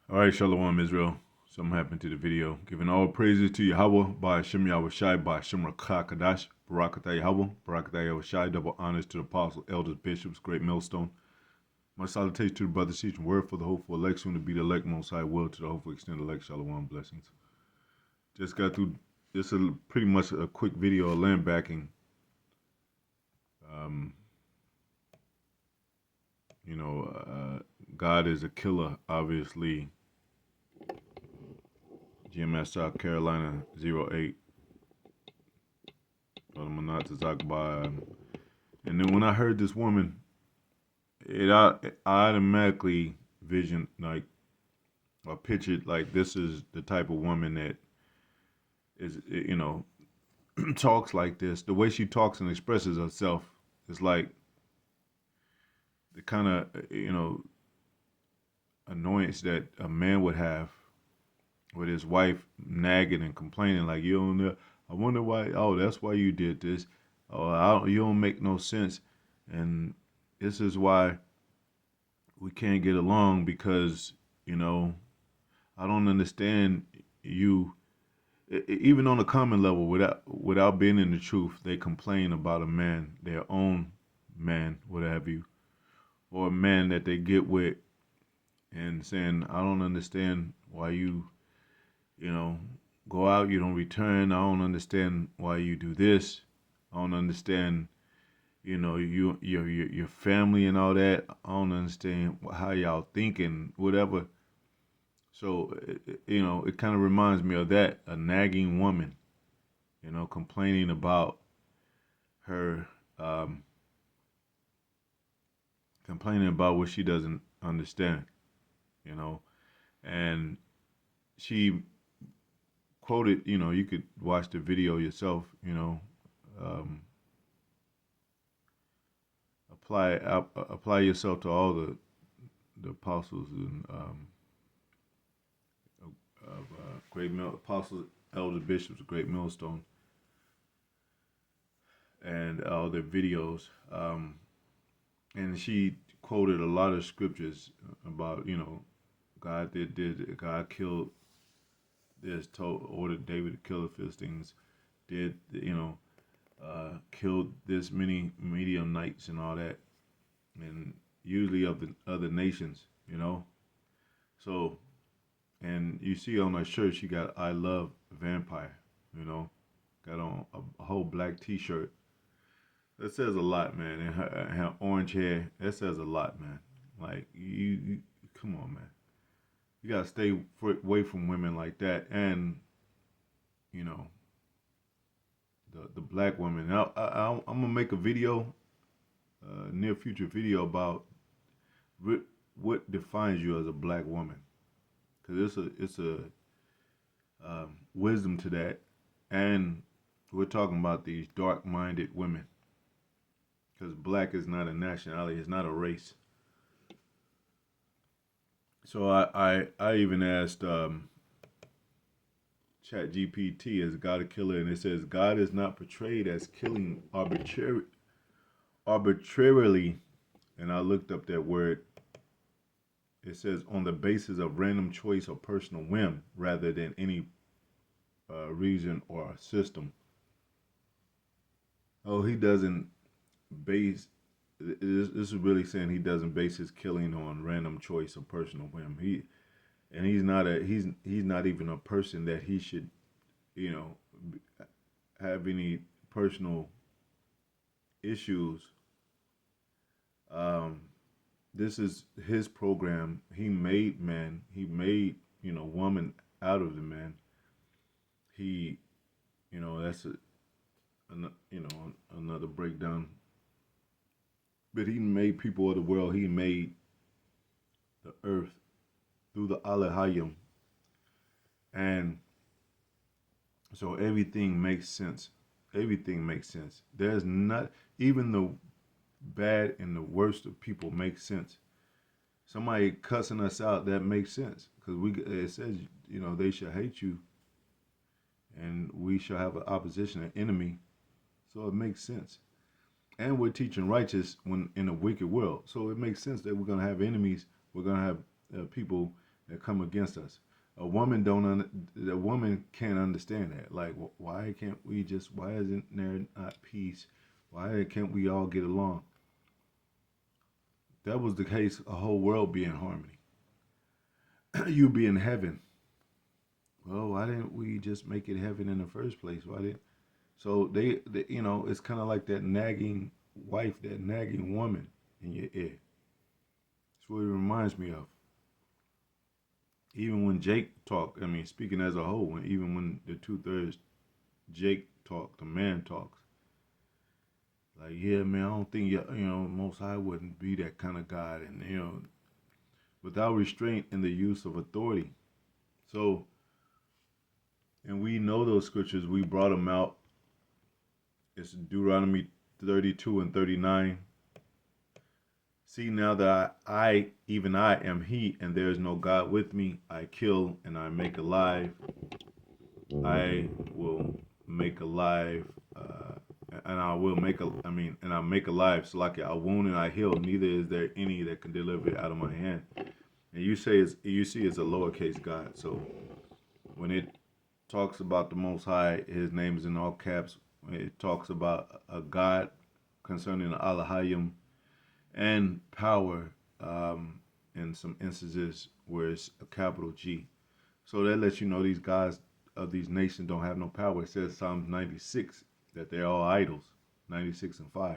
All right, Shalom Israel. Something happened to the video. Giving all praises to Yahweh by Hashem Yahweh Shai by Hashem Rakakadash, Barakatah Yahweh, Barakatah Yahweh Shai. Double honors to the apostles, elders, bishops, great millstone. My salutation to the brothers teaching word for the hopeful elect, soon to be the elect, most high will to the hopeful extended elect. Shalom blessings. Just got through. This is pretty much a quick video of land backing. Um, God is a killer, obviously. GMS South Carolina 08. Manat Zakba. And then when I heard this woman, I automatically visioned like or pictured like this is the type of woman that is talks like this. The way she talks and expresses herself is like the kind of annoyance that a man would have with his wife nagging and complaining like, you don't know, I wonder why. Oh, that's why you did this. Oh, you don't make no sense, and this is why we can't get along because I don't understand you. Even on a common level, without being in the truth, they complain about a man, their own man, what have you, or a man that they get with, and saying, I don't understand why you know, go out, you don't return. I don't understand why you do this. I don't understand, your family and all that. I don't understand how y'all thinking, whatever. So, it kind of reminds me of that, a nagging woman, complaining about her, complaining about what she doesn't understand, you know. And she quoted, you could watch the video yourself, um, apply yourself to all the apostles and great apostles, elders, bishops, great millstone, and all their videos. And she quoted a lot of scriptures about God killed this, ordered David to kill the Philistines, did killed this many medium knights and all that, and usually of the other nations, So, and you see on her shirt, she got "I love vampire," got on a whole black T-shirt. That says a lot, man. And her orange hair, that says a lot, man. Like you come on, man. You gotta stay away from women like that, and you know the black woman. I'm gonna make a video, near future video about what defines you as a black woman, because it's a wisdom to that, and we're talking about these dark-minded women, because black is not a nationality, it's not a race. So I even asked Chat GPT, is God a killer? And it says God is not portrayed as killing arbitrarily. And I looked up that word. It says on the basis of random choice or personal whim rather than any reason or system. Oh, he doesn't base. This is really saying he doesn't base his killing on random choice or personal whim. He's not even a person that he should, you know, have any personal issues. Um, this is his program. He made man. He made woman out of the man. He, that's another breakdown. But he made people of the world. He made the earth through the Alahayim, and so everything makes sense. Everything makes sense. There's not even the bad and the worst of people make sense. Somebody cussing us out, that makes sense because it says they shall hate you, and we shall have an opposition, an enemy. So it makes sense. And we're teaching righteous when in a wicked world. So it makes sense that we're gonna have enemies. We're gonna have people that come against us. The woman can't understand that. Like, why can't we just? Why isn't there not peace? Why can't we all get along? If that was the case, a whole world be in harmony. You be in heaven. Well, why didn't we just make it heaven in the first place? Why didn't? So it's kind of like that nagging wife, that nagging woman in your ear. That's what it reminds me of. Even when Jake talked, I mean, speaking as a whole, even when the 2/3 Jake talked, the man talks, like, yeah, man, I don't think Most High wouldn't be that kind of God, and without restraint in the use of authority. So, and we know those scriptures. We brought them out. It's Deuteronomy 32 and 39. See now that even I am He, and there is no God with me. I kill and I make alive. I will make alive, and I will make a. I mean, and I make alive. So like I wound and I heal. Neither is there any that can deliver it out of my hand. And you see it's a lowercase God. So when it talks about the Most High, His name is in all caps. When it talks about a God concerning Alahayim and power, in some instances where it's a capital G. So that lets you know these guys of these nations don't have no power. It says Psalms 96 that they're all idols, 96 and 5.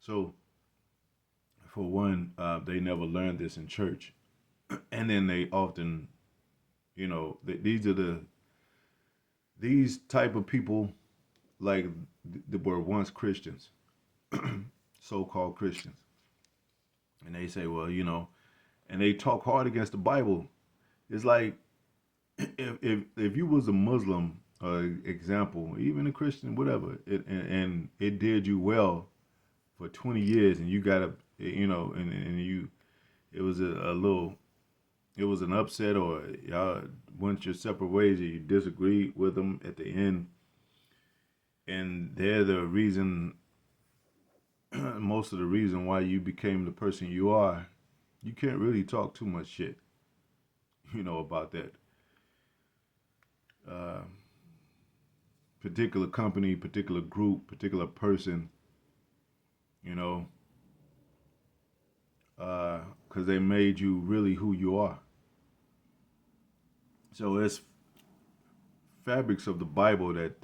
So for one, they never learned this in church, and then they often, these type of people like that were once Christians, so-called Christians, and they say, well, and they talk hard against the Bible. It's like if you was a Muslim, example, even a Christian, whatever, and it did you well for 20 years, and you got and you, it was a little, it was an upset, or y'all went your separate ways, or you disagreed with them at the end, and they're the reason, most of the reason why you became the person you are. You can't really talk too much shit, about that uh, particular company, particular group, particular person, you know, because they made you really who you are. So it's fabrics of the Bible that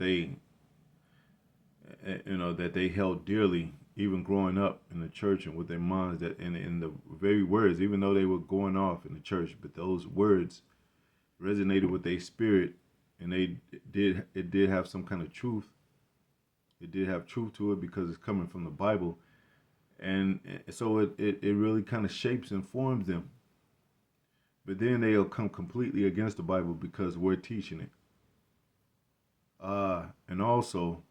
that they held dearly, even growing up in the church and with their minds, that in the very words, even though they were going off in the church, but those words resonated with their spirit, and it did have some kind of truth. It did have truth to it because it's coming from the Bible, and so it really kind of shapes and forms them. But then they'll come completely against the Bible because we're teaching it. And also,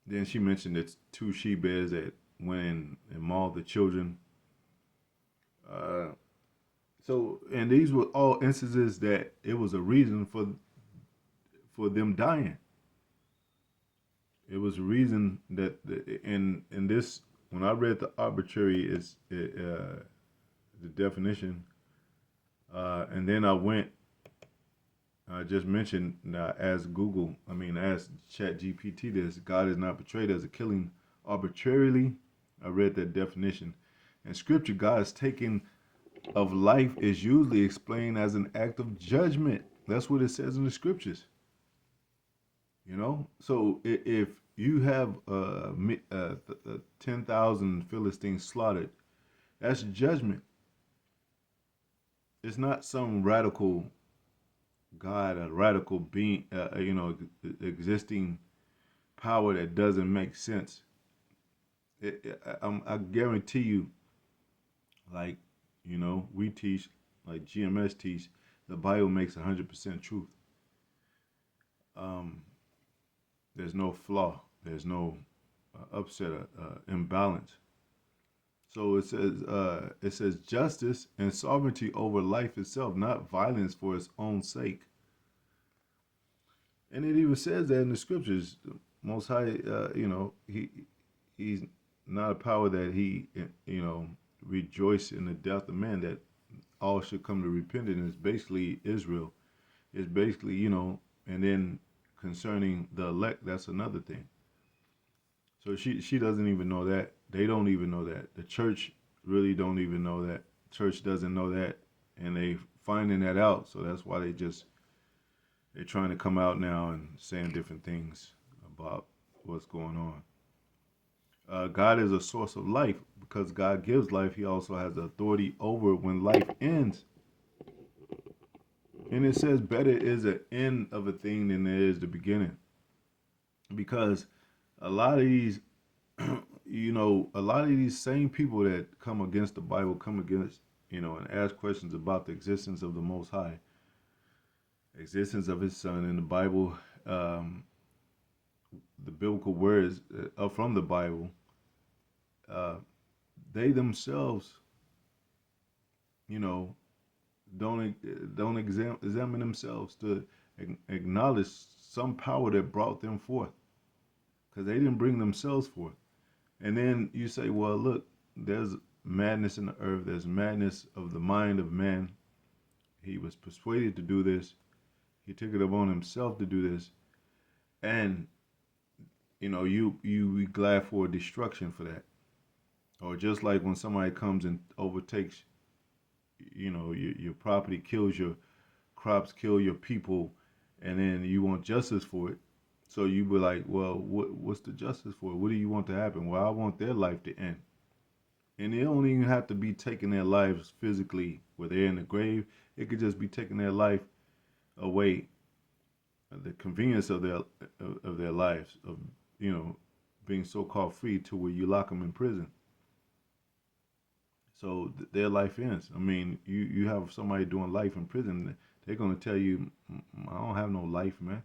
then she mentioned it's two she bears that went in and mauled the children. Uh, and these were all instances that it was a reason for them dying. It was a reason that in this, when I read the arbitrary is the definition, and then I just mentioned, asked Google, asked ChatGPT this. God is not portrayed as a killing arbitrarily. I read that definition. In Scripture, God's taking of life is usually explained as an act of judgment. That's what it says in the Scriptures. So if you have 10,000 Philistines slaughtered, that's judgment. It's not some radical God, a radical being, existing power that doesn't make sense. I guarantee you, like, we teach, like GMS teach, the Bible makes 100% truth. There's no flaw. There's no upset, imbalance. So it says justice and sovereignty over life itself, not violence for its own sake. And it even says that in the Scriptures. Most High, he's not a power that he, rejoice in the death of man. That all should come to repentance is basically Israel. It's basically, and then concerning the elect, that's another thing. So she doesn't even know that. They don't even know that. The church really don't even know that. Church doesn't know that, and they finding that out. So that's why they're trying to come out now and saying different things about what's going on. God is a source of life because God gives life. He also has the authority over when life ends. And it says better is the end of a thing than there is the beginning. Because a lot of these, a lot of these same people that come against the Bible come against, and ask questions about the existence of the Most High, existence of His Son in the Bible, the biblical words from the Bible. They themselves, you know, don't examine themselves to acknowledge some power that brought them forth, because they didn't bring themselves forth. And then you say, well, look, there's madness in the earth. There's madness of the mind of man. He was persuaded to do this. He took it upon himself to do this. And, you be glad for destruction for that. Or just like when somebody comes and overtakes, your property, kills your crops, kill your people, and then you want justice for it. So you be like, well, what's the justice for it? What do you want to happen? Well, I want their life to end. And they don't even have to be taking their lives physically where they're in the grave. It could just be taking their life away, the convenience of their lives, of being so-called free, to where you lock them in prison. So their life ends. I mean, you have somebody doing life in prison, they're gonna tell you, I don't have no life, man.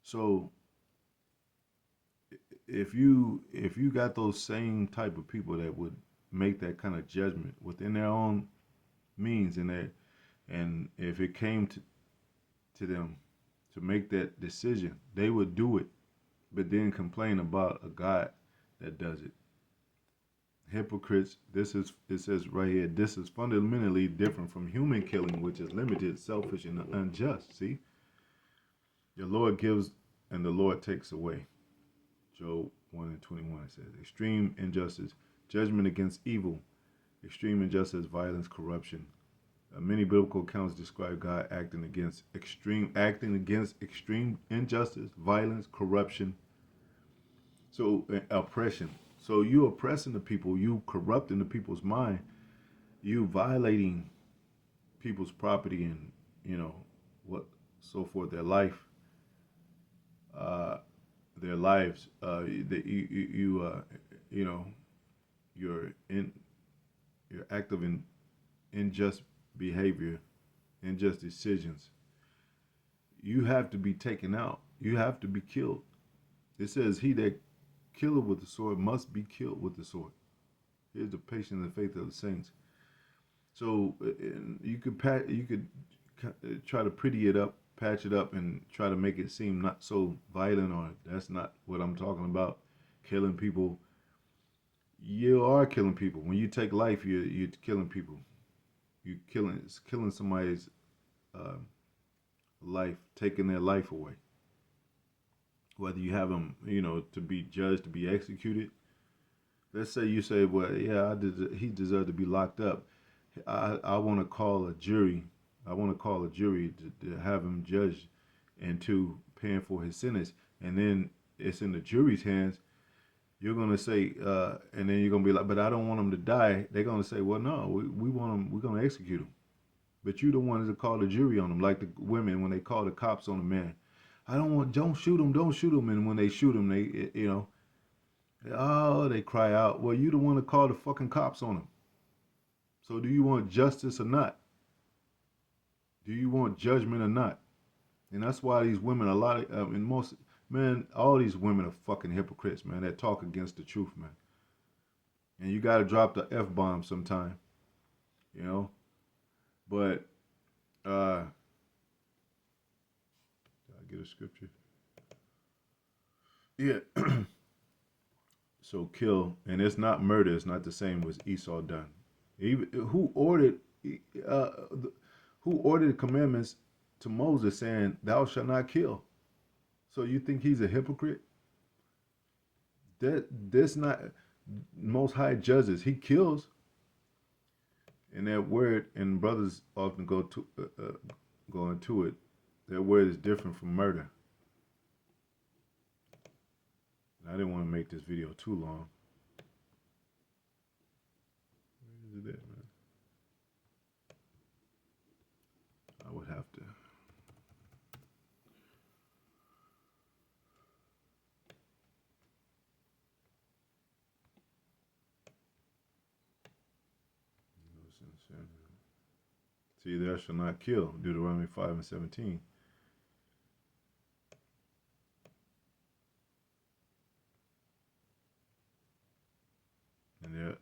So if you got those same type of people that would make that kind of judgment within their own means, and if it came to them to make that decision, they would do it, but then complain about a God that does it. Hypocrites, it says right here, this is fundamentally different from human killing, which is limited, selfish, and unjust. See? The Lord gives and the Lord takes away. Job 1:21 says, extreme injustice, judgment against evil, extreme injustice, violence, corruption. Many biblical accounts describe God acting against extreme injustice, violence, corruption, so oppression. So you oppressing the people, you corrupting the people's mind, you violating people's property, and what so forth, uh, their lives. That you know, you're active in unjust behavior, unjust decisions. You have to be taken out. You have to be killed. It says, "He that killeth with the sword must be killed with the sword." Here's the patience and the faith of the saints. So you could try to pretty it up, patch it up, and try to make it seem not so violent. Or that's not what I'm talking about. Killing people. You are killing people. When you take life, you're killing people. You killing somebody's uh, life, taking their life away. Whether you have them, to be judged, to be executed. Let's say you say, well, yeah, he deserved to be locked up. I want to call a jury. I want to call a jury to have him judged into paying for his sentence. And then it's in the jury's hands. You're going to say, and then you're going to be like, but I don't want him to die. They're going to say, well, no, we want him, we're going to execute him. But you the ones that call the jury on them, like the women when they call the cops on the man. Don't shoot him, don't shoot him. And when they shoot him, they cry out. Well, you the one that called the fucking cops on him. So do you want justice or not? Do you want judgment or not? And that's why these women, all these women are fucking hypocrites, man, that talk against the truth, man. And you got to drop the F-bomb sometime, you know? But, did I get a scripture? Yeah. So kill, and it's not murder. It's not the same as Esau done. Even uh, who ordered the commandments to Moses saying, "Thou shalt not kill"? So you think he's a hypocrite? That's not Most High judges. He kills, and that word, and brothers often go into it. That word is different from murder. I didn't want to make this video too long. Where is it at, man? I would have to. See, thou shalt not kill. Deuteronomy 5:17. And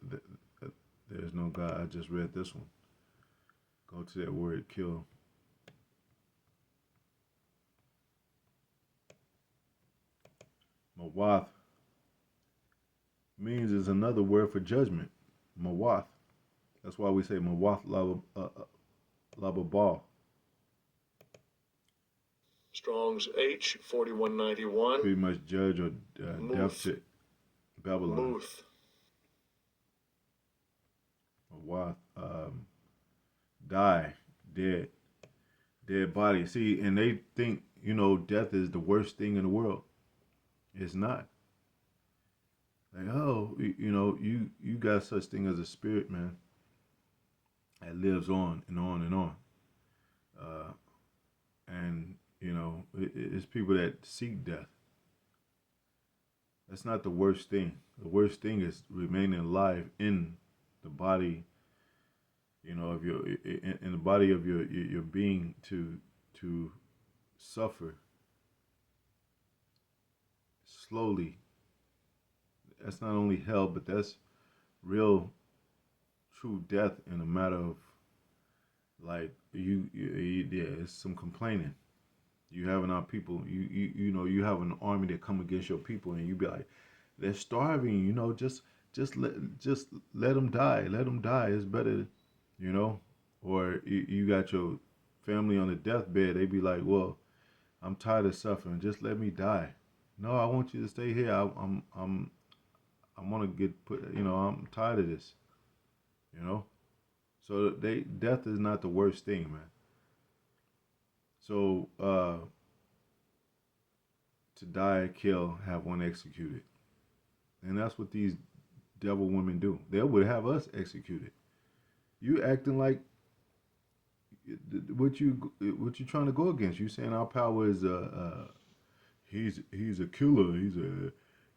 there's no God. I just read this one. Go to that word kill. Mawath means is another word for judgment. Mawath. That's why we say Mawath lababal. Strong's H 4191. Pretty much judge or death to Babylon. Muth. Mawath. Die. Dead. Dead body. See, and they think, death is the worst thing in the world. It's not. Like, oh, you got such thing as a spirit, man, that lives on and on and on. And, it's people that seek death. That's not the worst thing. The worst thing is remaining alive in the body, of in the body of your being to suffer slowly. That's not only hell, but that's real, true death in a matter of like it's some complaining. You having our people, you have an army that come against your people, and you be like, they're starving, just let them die, let them die. It's better, you know. Or you got your family on the deathbed, they be like, well, I'm tired of suffering, just let me die. No, I want you to stay here. I want to get put. I'm tired of this. You know. So death is not the worst thing, man. So to die, kill, have one executed, and that's what these devil women do. They would have us executed. You acting like what you trying to go against? You saying our power is he's a killer.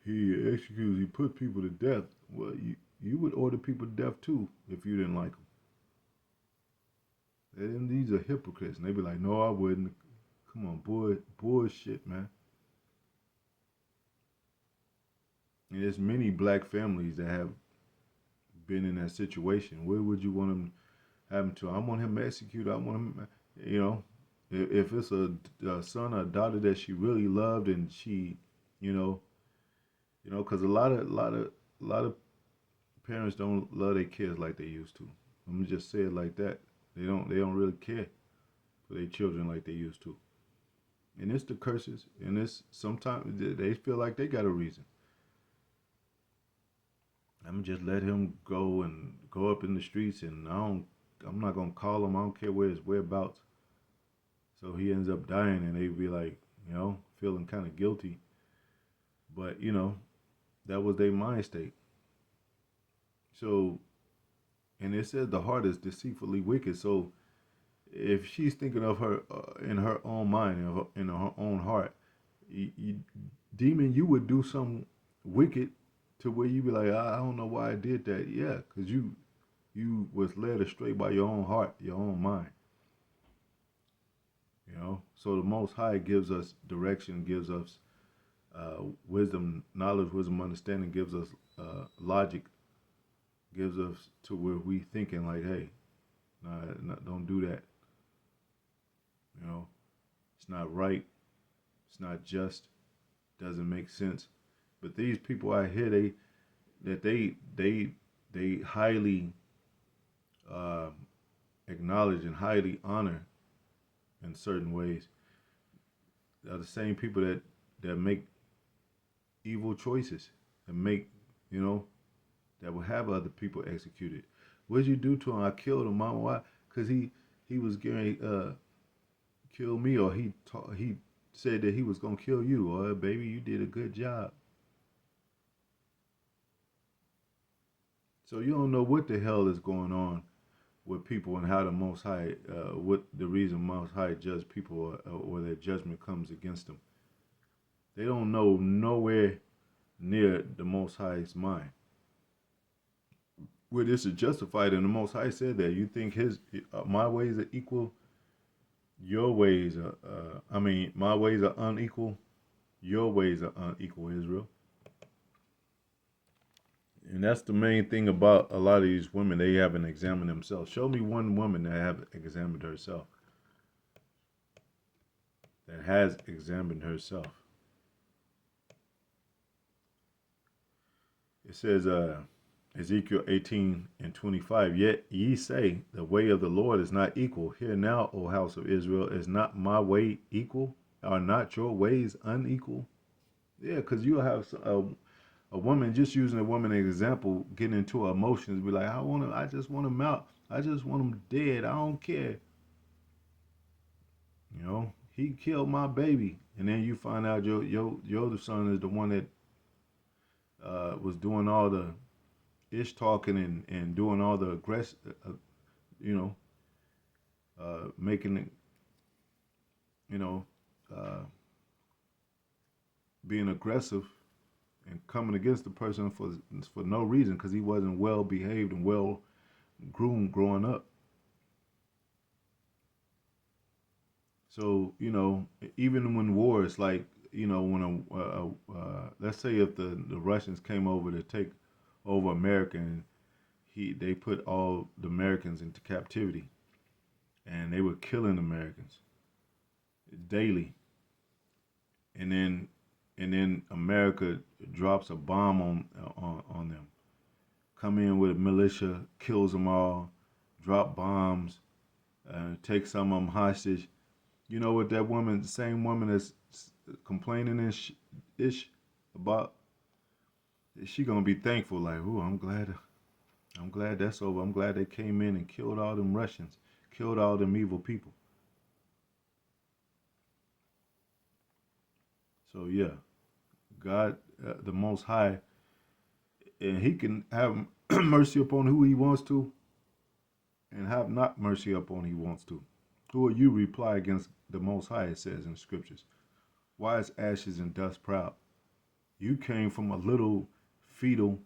He executes. He put people to death. Well, you would order people to death too if you didn't like them. And these are hypocrites, and they be like, "No, I wouldn't." Come on, bullshit, man. And there's many black families that have been in that situation. Where would you want them happen to? I want him executed. I want him, if it's a son or a daughter that she really loved, and she, because a lot of parents don't love their kids like they used to. Let me just say it like that. They don't really care for their children like they used to. And it's the curses, and it's sometimes they feel like they got a reason. I'm just let him go and go up in the streets, and I'm not gonna call him. I don't care where his whereabouts. So he ends up dying, and they be like, feeling kind of guilty. But that was their mind state. So, and it says the heart is deceitfully wicked. So, if she's thinking of her in her own mind, in her own heart, demon, you would do something wicked to where you be like, I don't know why I did that. Yeah, because you was led astray by your own heart, your own mind. So the Most High gives us direction, gives us wisdom, knowledge, wisdom, understanding, gives us logic, gives us to where we thinking like, hey, nah, don't do that. It's not right. It's not just. Doesn't make sense. But these people out here, they highly uh, acknowledge and highly honor in certain ways are the same people that make evil choices, that make, you know, that will have other people executed. What did you do to him? I killed him, mama. Why? Because he was going to kill me, or he said that he was going to kill you, or baby, you did a good job. So you don't know what the hell is going on with people and how the Most High, what the reason Most High judge people or their judgment comes against them. They don't know nowhere near the Most High's mind. Where this is justified, and the Most High said that you think my ways are equal, your ways are. My ways are unequal, your ways are unequal, Israel. And that's the main thing about a lot of these women. They haven't examined themselves. Show me one woman that have examined herself. That has examined herself. It says, Ezekiel 18:25, yet ye say, the way of the Lord is not equal. Hear now, O house of Israel, is not my way equal? Are not your ways unequal? Yeah, because you'll have a woman, just using a woman as an example, getting into her emotions, be like, I just want him out. I just want him dead. I don't care. You know, he killed my baby. And then you find out your other son is the one that was doing all the ish talking and doing all the aggressive, you know, making it, you know, being aggressive and coming against the person for no reason because he wasn't well behaved and well groomed growing up. So you know, even when wars, like you know, when let's say if the Russians came over to take over America and they put all the Americans into captivity and they were killing Americans daily, and then America drops a bomb on them, come in with a militia, kills them all, drop bombs, take some of them hostage. You know what that woman, same woman that's complaining ish about, she gonna be thankful like, oh, I'm glad that's over. I'm glad they came in and killed all them Russians, killed all them evil people. So yeah, God, the Most High, and He can have mercy upon who He wants to, and have not mercy upon who He wants to. Who will you reply against the Most High? It says in the scriptures. Why is ashes and dust proud? You came from a little fetal,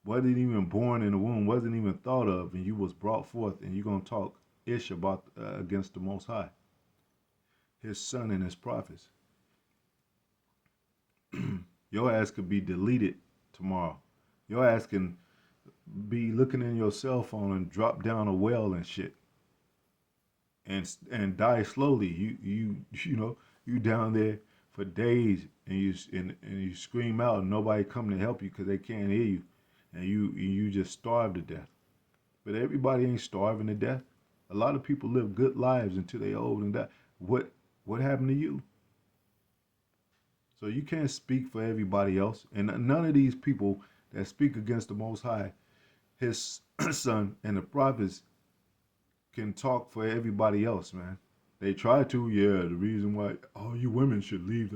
wasn't even born in the womb, wasn't even thought of, and you was brought forth, and you're gonna talk ish about against the Most High, His Son and His prophets. Your ass could be deleted tomorrow. Your ass can be looking in your cell phone and drop down a well and shit, and die slowly. You know you down there for days and you scream out and nobody come to help you because they can't hear you, and you just starve to death. But everybody ain't starving to death. A lot of people live good lives until they old and die. What happened to you? So you can't speak for everybody else. And none of these people that speak against the Most High, His Son, and the prophets can talk for everybody else, man. They try to, yeah. The reason why all you women should leave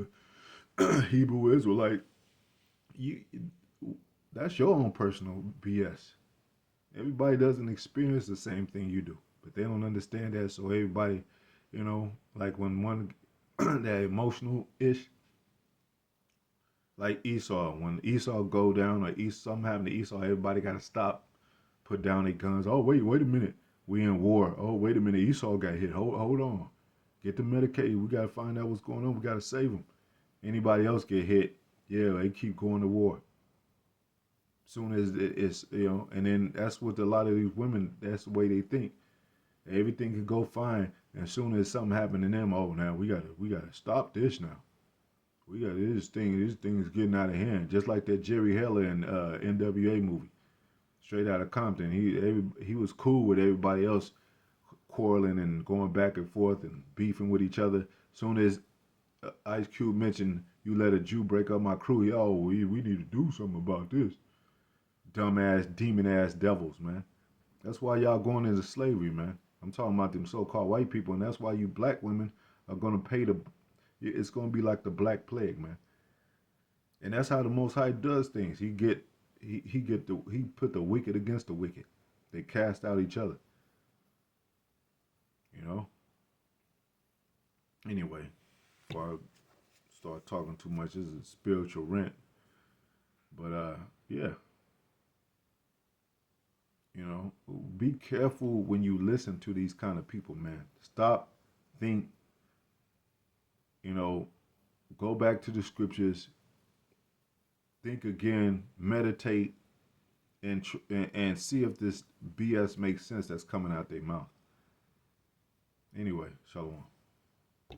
the Hebrew Israelite, you, that's your own personal BS. Everybody doesn't experience the same thing you do, but they don't understand that. So everybody, you know, like when one that emotional ish, like Esau. When Esau go down or something happen to Esau, everybody got to stop, put down their guns. Oh wait a minute, we in war. Oh wait a minute, Esau got hit. Hold on, get the Medicaid. We got to find out what's going on. We got to save him. Anybody else get hit, yeah, they keep going to war. Soon as it's and then that's what a lot of these women. That's the way they think. Everything could go fine, and as soon as something happened to them, oh now we gotta stop this now. We got this thing. This thing is getting out of hand, just like that Jerry Heller and NWA movie, straight out of Compton. He was cool with everybody else quarreling and going back and forth and beefing with each other. Soon as Ice Cube mentioned, "You let a Jew break up my crew," yo, we need to do something about this. Dumbass, demon ass devils, man. That's why y'all going into slavery, man. I'm talking about them so-called white people, and that's why you black women are gonna pay the. It's gonna be like the Black Plague, man. And that's how the Most High does things. He put the wicked against the wicked. They cast out each other. You know. Anyway, before I start talking too much, this is spiritual rent. But yeah, you know, be careful when you listen to these kind of people, man. Stop, think, you know, go back to the scriptures, think again, meditate, and see if this BS makes sense that's coming out their mouth. Anyway, shalom.